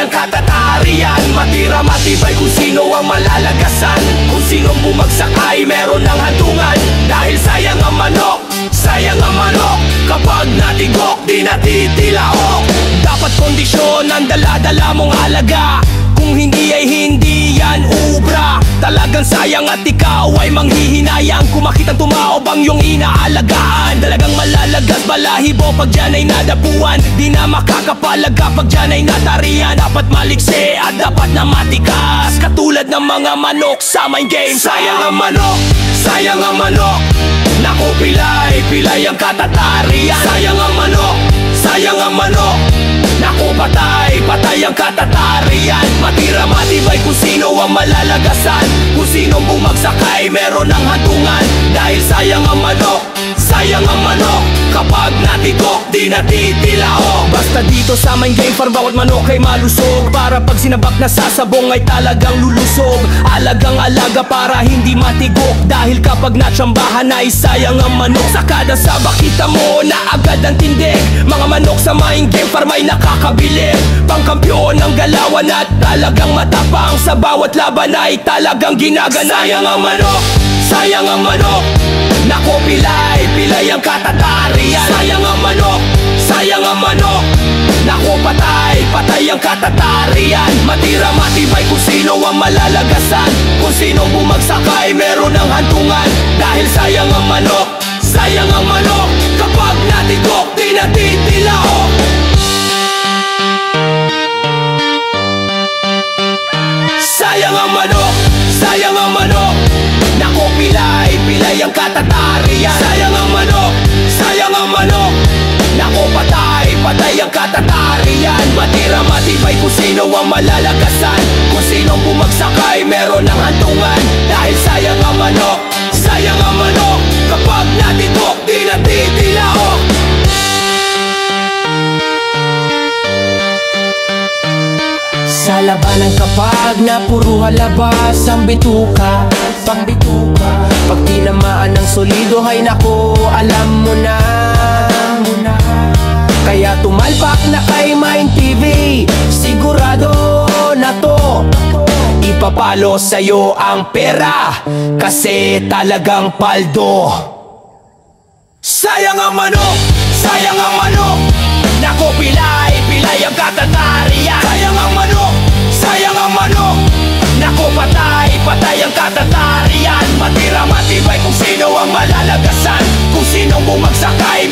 ang katatarian. Matira matibay kung sino ang malalagasan. Kung sinong bumagsak ay meron ng hantungan. Dahil sayang ang manok, sayang ang manok. Kapag natigok, di natitilaok. Dapat kondisyon ang dala-dala mong halaga. Kung hindi ay hindi yan ubra. Talagang sayang at ikaw ay manghihinayang. Kung makitang tumaob ang iyong inaalagaan. Talagang malalagas balahibo pag dyan ay nadapuan. Di na makakapalaga pag dyan ay natarian. Dapat maliksi at dapat na matikas. Katulad ng mga manok sa main game. Sayang ang manok, sayang ang manok. Naku pilay, pilay ang katatarian. Sayang ang manok, sayang ang manok. Naku patay, patay ang katatarian. Matira matibay kung sino ang malalagasan. Kung sinong bumagsak ay meron ng hantungan. Dahil sayang ang manok, sayang ang manok. Kapag natigok, di natitilaok. Basta dito sa main game farm, bawat manok ay malusog. Para pag sinabak na sasabong ay talagang lulusog. Alagang alaga para hindi matigok. Dahil kapag natsambahan ay sayang ang manok. Sa kada saba kita mo na agad ang tindig. Mga manok sa main game farm ay nakakabilib. Pangkampyon ng galawan at talagang matapang. Sa bawat laban ay talagang ginagana. Sayang ang manok, sayang ang manok. Naku pilay, pilay ang katatarian. Sayang ang manok, sayang ang manok. Naku patay, patay ang katatarian. Matira matibay kung sino ang malalagasan. Kung sinong bumagsak ay meron ng hantungan. Dahil sayang ang manok, sayang ang manok. Kapag natigok, di natitilaok. Sayang ang manok, sayang ang manok. Naku pilay, pilay ang katatarian. Sayang ang manok, sayang ang manok. Naku patay, patay ang katatarian. Matira matibay kung sino ang malalagasan. Kung sinong bumagsak ay meron ng hantungan. Dahil sayang ang manok, sayang ang manok. Kapag natigok, di natitilaok. Sa labanan kapag napuro halabas ang bituka, pangbituka. Pag tinamaan ng solido, hay nako, alam mo na. Kaya tumalpak na kay Main TV, sigurado na to. Ipapalo sa'yo ang pera, kasi talagang paldo. Sayang ang manok, sayang ang manok. Naku pilay, pilay ang katatarian. Sayang ang manok, sayang ang manok. Naku patay, patay ang katatarian. Matira matibay kung sino ang malalagasan. Kung sinong bumagsak ay